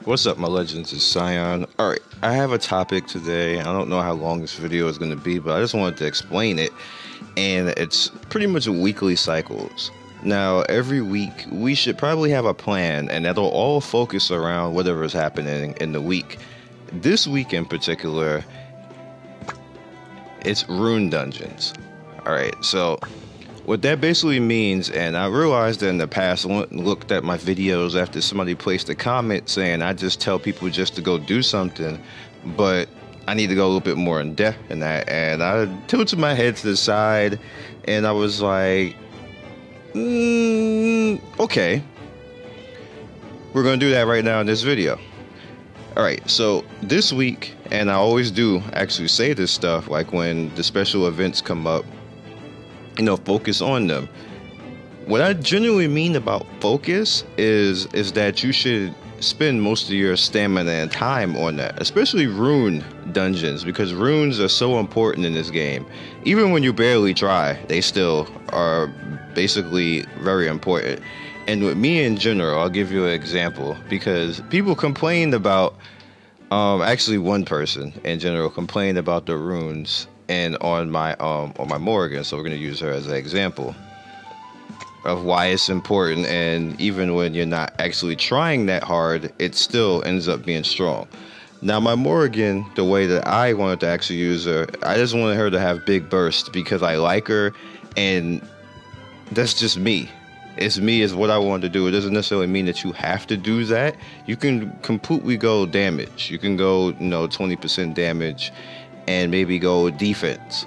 What's up, my legends? It's Scion. Alright, I have a topic today. I don't know how long this video is going to be, but I just wanted to explain it. And it's pretty much weekly cycles. Now, every week, we should probably have a plan, and that'll all focus around whatever is happening in the week. This week in particular, it's Rune dungeons. Alright, so what that basically means, and I realized that in the past, I went and looked at my videos after somebody placed a comment saying I just tell people just to go do something, but I need to go a little bit more in depth in that, and I tilted my head to the side, and I was like, okay, we're gonna do that right now in this video. Alright, so this week, and I always do actually say this stuff, like when the special events come up, you know, focus on them. What I genuinely mean about focus is that you should spend most of your stamina and time on that, especially rune dungeons, because runes are so important in this game. Even when you barely try, they still are basically very important. And with me in general, I'll give you an example, because people complained about, actually one person in general complained about the runes and on my Morrigan, so we're going to use her as an example of why it's important, and even when you're not actually trying that hard, it still ends up being strong. Now my Morrigan, the way that I wanted to actually use her, I just wanted her to have big bursts because I like her, and that's just me. It's me, is what I want to do. It doesn't necessarily mean that you have to do that. You can completely go damage. You can go, 20% damage and maybe go defense,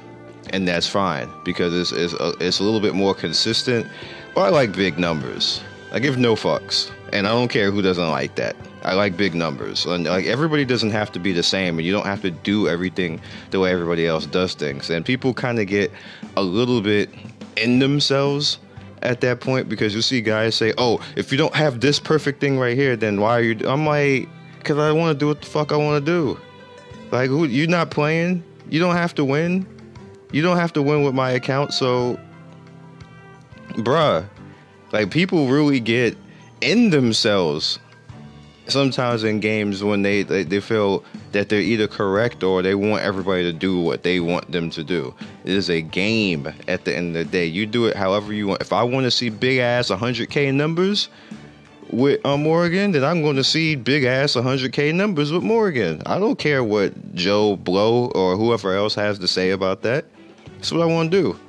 and that's fine because it's a little bit more consistent. But I like big numbers. I give no fucks, and I don't care who doesn't like that. I like big numbers, and like everybody doesn't have to be the same, and you don't have to do everything the way everybody else does things. And people kind of get a little bit in themselves at that point, because you see guys say, "Oh, if you don't have this perfect thing right here, then why are you?" I'm like, because I want to do what the fuck I want to do. Like, you're not playing. You don't have to win. You don't have to win with my account. So, bruh, like, people really get in themselves sometimes in games when they feel that they're either correct or they want everybody to do what they want them to do. It is a game at the end of the day. You do it however you want. If I want to see big ass 100K numbers with Morrigan, then I'm going to see big ass 100K numbers with Morrigan. I don't care what Joe Blow or whoever else has to say about that. That's what I want to do.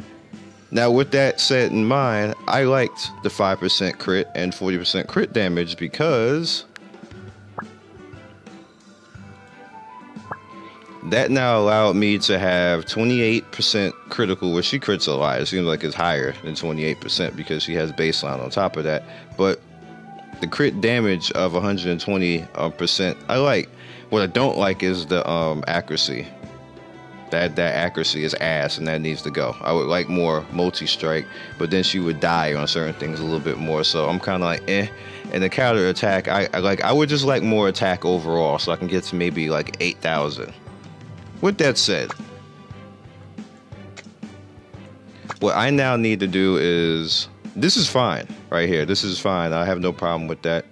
Now, with that said in mind, I liked the 5% crit and 40% crit damage because that now allowed me to have 28% critical, which she crits a lot. It seems like it's higher than 28% because she has baseline on top of that. But the crit damage of 120% I like. What I don't like is the accuracy. That accuracy is ass, and that needs to go. I would like more multi-strike, but then she would die on certain things a little bit more. So I'm kind of like, eh. And the counter attack, I would just like more attack overall, so I can get to maybe like 8,000. With that said, what I now need to do is, this is fine right here. This is fine. I have no problem with that.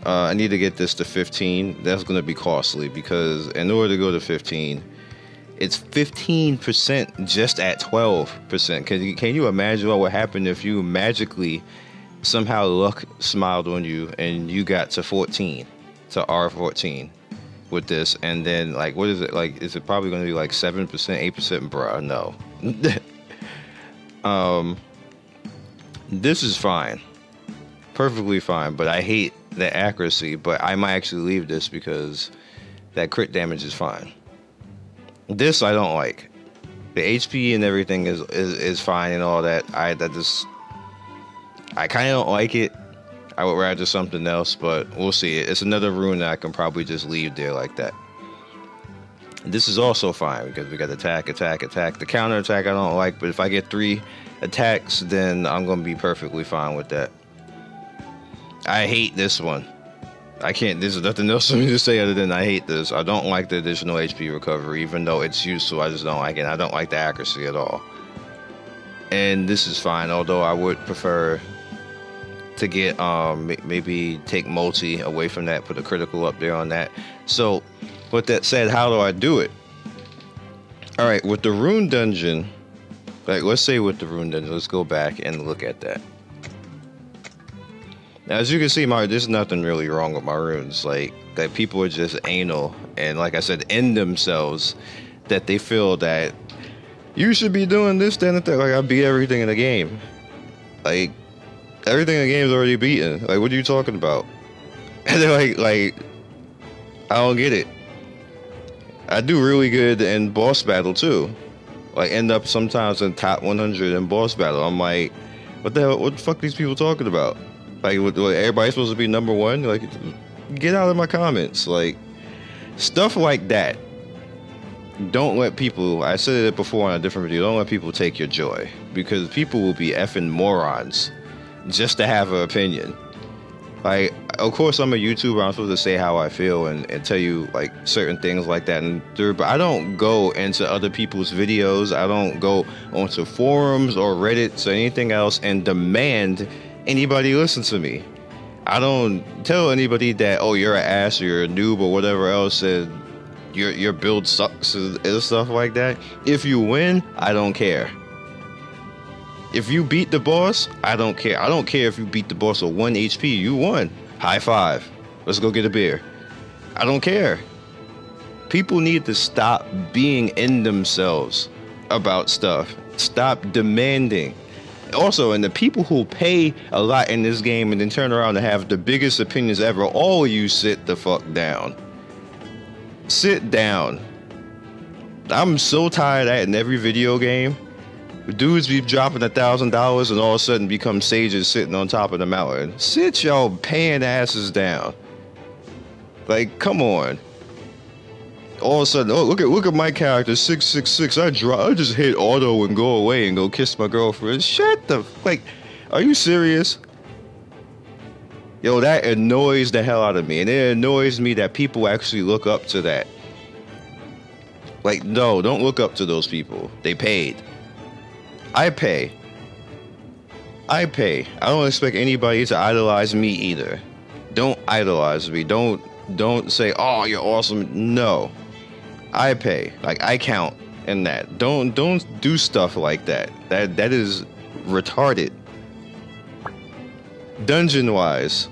I need to get this to 15. That's going to be costly because in order to go to 15, it's 15% just at 12%. Can you imagine what would happen if you magically somehow luck smiled on you and you got to 14, to R14 with this? And then, like, what is it? Like, is it probably going to be like 7%, 8%? Bruh, no. This is fine. Perfectly fine, but I hate the accuracy, but I might actually leave this because that crit damage is fine. This I don't like. The HP and everything is fine and all that. I kind of don't like it. I would rather something else, but we'll see. It's another rune that I can probably just leave there like that. This is also fine because we got attack, attack, attack. The counter attack I don't like, but if I get 3 attacks, then I'm going to be perfectly fine with that. I hate this one. I can't, there's nothing else for me to say other than I hate this. I don't like the additional HP recovery, even though it's useful. I just don't like it. I don't like the accuracy at all. And this is fine, although I would prefer to get maybe take multi away from that, put a critical up there on that. So with that said, how do I do it? All right, with the Rune dungeon, like let's say with the Rune dungeon, let's go back and look at that. Now, as you can see, there's nothing really wrong with my runes. Like people are just anal and, like I said, in themselves, that they feel that you should be doing this, that, and that. Like, I beat everything in the game. Like, everything in the game is already beaten. Like, what are you talking about? And they're like, I don't get it. I do really good in boss battle too. Like, end up sometimes in top 100 in boss battle. I'm like, what the hell? What the fuck are these people talking about? Like, what, everybody's supposed to be number one? Like, get out of my comments. Like, stuff like that. Don't let people, I said it before on a different video, don't let people take your joy. Because people will be effing morons just to have an opinion. Like, of course, I'm a YouTuber. I'm supposed to say how I feel and tell you, like, certain things like that. But I don't go into other people's videos. I don't go onto forums or Reddits or anything else and demand anybody listen to me. I don't tell anybody that, oh, you're an ass or you're a noob or whatever else, and your build sucks and stuff like that. If you win, I don't care. If you beat the boss, I don't care. I don't care if you beat the boss with 1 HP. You won. High five. Let's go get a beer. I don't care. People need to stop being in themselves about stuff. Stop demanding. Also, and the people who pay a lot in this game and then turn around and have the biggest opinions ever, all of you sit the fuck down. Sit down. I'm so tired of that in every video game. Dudes be dropping $1,000 and all of a sudden become sages sitting on top of the mountain. Sit y'all paying asses down. Like, come on. All of a sudden, oh, look at my character, 666. I just hit auto and go away and go kiss my girlfriend. Shut the, like, are you serious? Yo, that annoys the hell out of me, and it annoys me that people actually look up to that. Like, no, don't look up to those people. They paid. I pay. I don't expect anybody to idolize me either. Don't idolize me. Don't say, oh, you're awesome. No. I pay. Like, I count in that. Don't do stuff like that. That is retarded. Dungeon wise.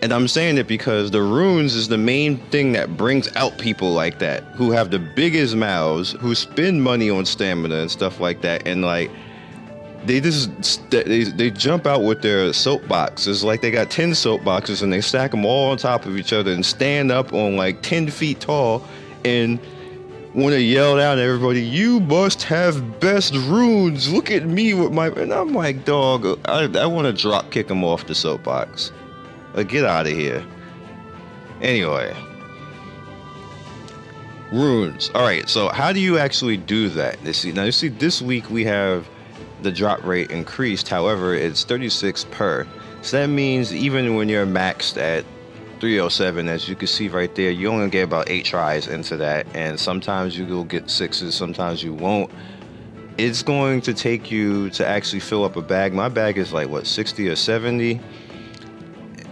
And I'm saying it because the runes is the main thing that brings out people like that, who have the biggest mouths, who spend money on stamina and stuff like that, and like they jump out with their soapboxes. Like, they got 10 soapboxes and they stack them all on top of each other and stand up on like 10 feet tall and want to yell down at everybody, you must have best runes, look at me with my, and I'm like, dog, I want to drop kick them off the soapbox. Like, get out of here. Anyway, runes. All right, so how do you actually do that? You see, this week we have the drop rate increased. However, it's 36 per. So that means even when you're maxed at 307, as you can see right there, you only get about 8 tries into that, and sometimes you will get 6s, sometimes you won't. It's going to take you to actually fill up a bag. My bag is like, what, 60 or 70?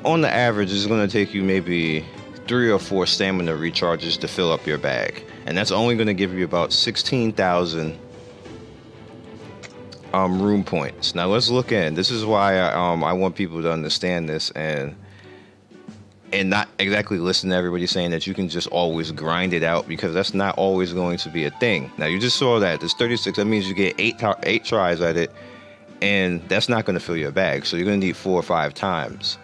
On the average, it's going to take you maybe 3 or 4 stamina recharges to fill up your bag, and that's only going to give you about 16,000 rune points. Now let's look in. This is why I want people to understand this and not exactly listen to everybody saying that you can just always grind it out, because that's not always going to be a thing. Now, you just saw that there's 36. That means you get 8 tries at it, and that's not going to fill your bag. So you're going to need 4 or 5 times.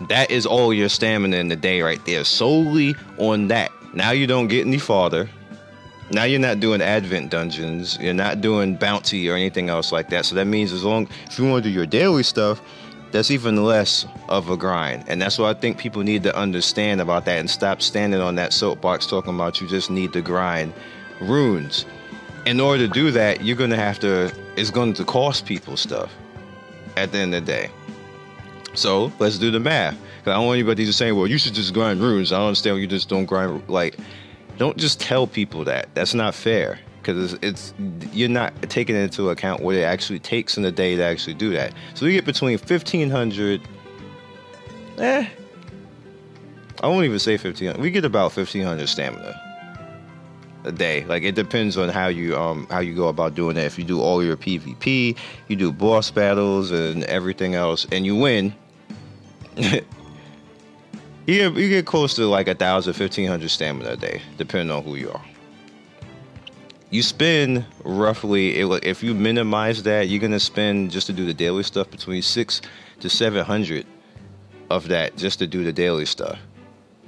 That is all your stamina in the day right there, solely on that. Now you don't get any farther. Now you're not doing advent dungeons. You're not doing bounty or anything else like that. So that means if you want to do your daily stuff, that's even less of a grind. And that's what I think people need to understand about that, and stop standing on that soapbox talking about you just need to grind runes. In order to do that, you're going to have to, it's going to cost people stuff at the end of the day. So let's do the math. Because I don't want anybody to say, well, you should just grind runes. I don't understand why you just don't grind. Like, don't just tell people that. That's not fair. because it's you're not taking into account what it actually takes in a day to actually do that. So we get between 1,500. I won't even say 1,500. We get about 1,500 stamina a day. Like, it depends on how you go about doing that. If you do all your PvP, you do boss battles and everything else, and you win, you get close to like 1,000, 1,500 stamina a day, depending on who you are. You spend roughly, if you minimize that, you're gonna spend, just to do the daily stuff, between 600 to 700 of that just to do the daily stuff.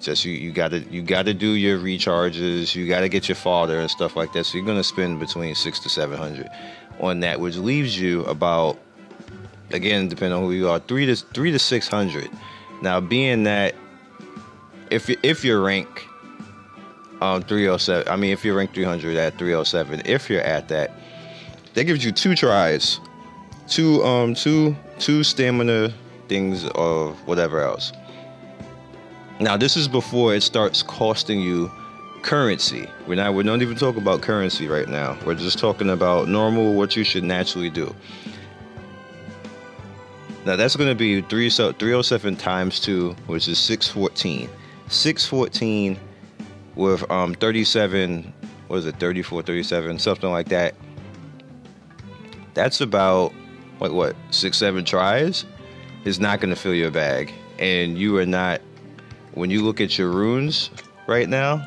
Just you gotta do your recharges, you gotta get your fodder and stuff like that. So you're gonna spend between 600 to 700 on that, which leaves you about, again, depending on who you are, 300 to 600. Now, being that if you're rank 307, I mean, if you're rank 300 at 307, if you're at that gives you 2 tries, two stamina things of whatever else. Now, this is before it starts costing you currency. We're not even talking about currency right now. We're just talking about normal, what you should naturally do. Now, that's going to be 307 times 2, which is 614. 614 with 37, what is it, 34, 37, something like that. That's about, like, what, 6, 7 tries? Is not going to fill your bag. And you are not, when you look at your runes right now,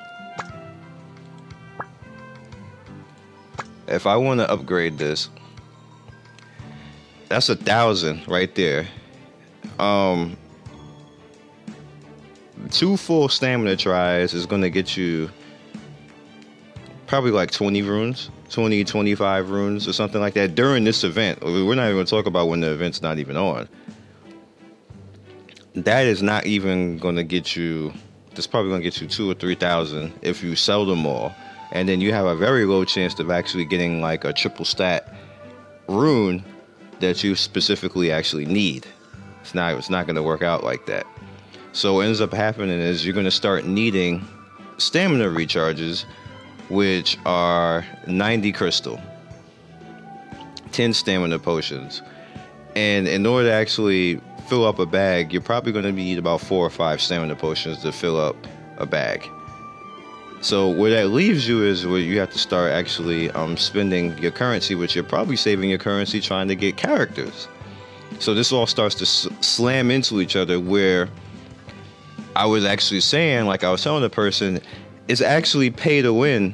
if I want to upgrade this, that's 1,000 right there. 2 full stamina tries is going to get you probably like 20 runes, 20, 25 runes or something like that during this event. We're not even going to talk about when the event's not even on. That is not even going to get you, that's probably going to get you 2,000 or 3,000 if you sell them all. And then you have a very low chance of actually getting like a triple stat rune that you specifically actually need. It's not going to work out like that. So what ends up happening is you're going to start needing stamina recharges, which are 90 crystal, 10 stamina potions. And in order to actually fill up a bag, you're probably going to need about 4 or 5 stamina potions to fill up a bag. So where that leaves you is where you have to start actually spending your currency, which you're probably saving your currency trying to get characters. So this all starts to slam into each other, where I was actually saying, like I was telling the person, it's actually pay to win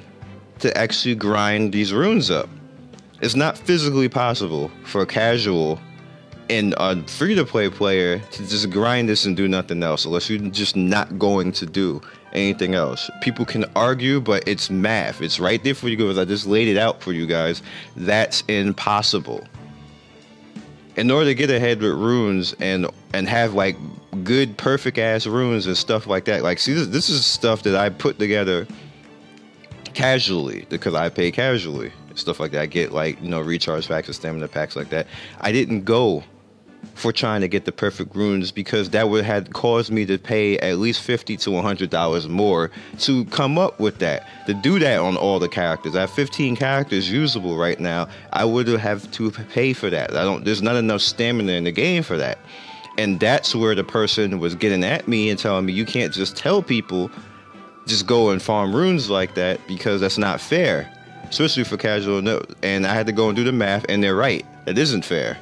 to actually grind these runes up. It's not physically possible for a casual and a free-to-play player to just grind this and do nothing else, unless you're just not going to do anything else. People can argue, but it's math. It's right there for you guys. I just laid it out for you guys. That's impossible. In order to get ahead with runes and have like good, perfect ass runes and stuff like that, like, see, this is stuff that I put together casually because I pay casually, stuff like that. I get, like, you know, recharge packs and stamina packs like that. I didn't go for trying to get the perfect runes because that would have caused me to pay at least $50 to $100 more to come up with that, to do that on all the characters. I have 15 characters usable right now. I would have to pay for that. There's not enough stamina in the game for that. And that's where the person was getting at me and telling me, you can't just tell people just go and farm runes like that, because that's not fair, especially for casual. And I had to go and do the math, and they're right. It isn't fair.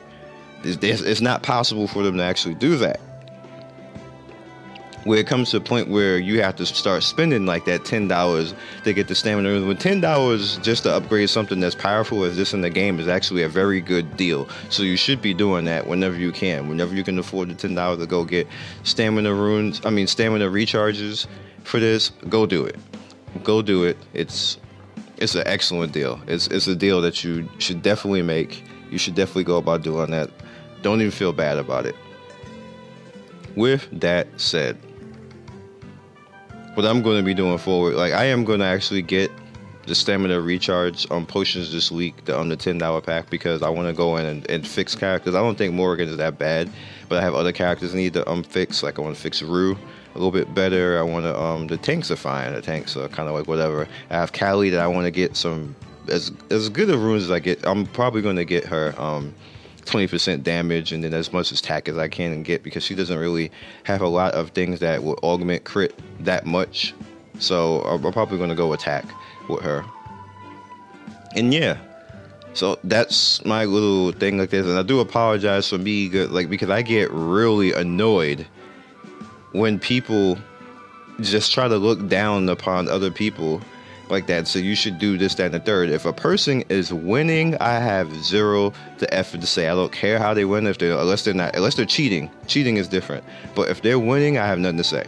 It's not possible for them to actually do that. Where it comes to a point where you have to start spending like that $10 to get the stamina. When $10 just to upgrade something that's powerful as this in the game is actually a very good deal. So you should be doing that whenever you can. Whenever you can afford the $10 to go get stamina recharges for this, go do it. Go do it. It's an excellent deal. It's a deal that you should definitely make. You should definitely go about doing that. Don't even feel bad about it. With that said, what I'm going to be doing forward, like, I am going to actually get the stamina recharge on potions this week on the $10 pack, because I want to go in and fix characters. I don't think Morrigan is that bad, but I have other characters I need to fix. Like, I want to fix Rune a little bit better. I want to the tanks are fine. The tanks are kind of like whatever. I have Callie that I want to get some as good of runes as I get. I'm probably going to get her 20% damage and then as much attack as I can get, because she doesn't really have a lot of things that will augment crit that much. So I'm probably going to go attack with her. And yeah, so that's my little thing like this. And I do apologize for me, because I get really annoyed when people just try to look down upon other people like that. So you should do this, that, and the third. If a person is winning, I have zero to effort to say. I don't care how they win, unless they're cheating. Cheating is different. But if they're winning, I have nothing to say.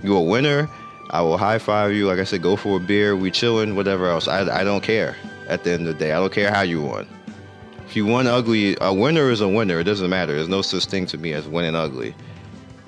You're a winner. I will high five you. Like I said, go for a beer. We chilling. Whatever else. I don't care. At the end of the day, I don't care how you won. If you won ugly, a winner is a winner. It doesn't matter. There's no such thing to me as winning ugly.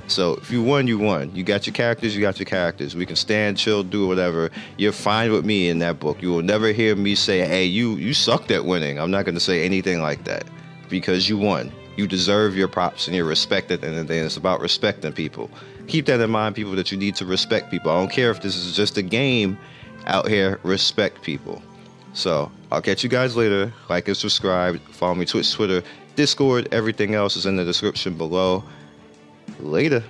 So if you won, you won. You got your characters, you got your characters. We can stand, chill, do whatever. You're fine with me in that book. You will never hear me say, hey, you sucked at winning. I'm not going to say anything like that, because you won. You deserve your props and your respect at the end of the day. It's about respecting people. Keep that in mind, people, that you need to respect people. I don't care if this is just a game out here. Respect people. So I'll catch you guys later. Like and subscribe. Follow me Twitch, Twitter, Discord. Everything else is in the description below. Later.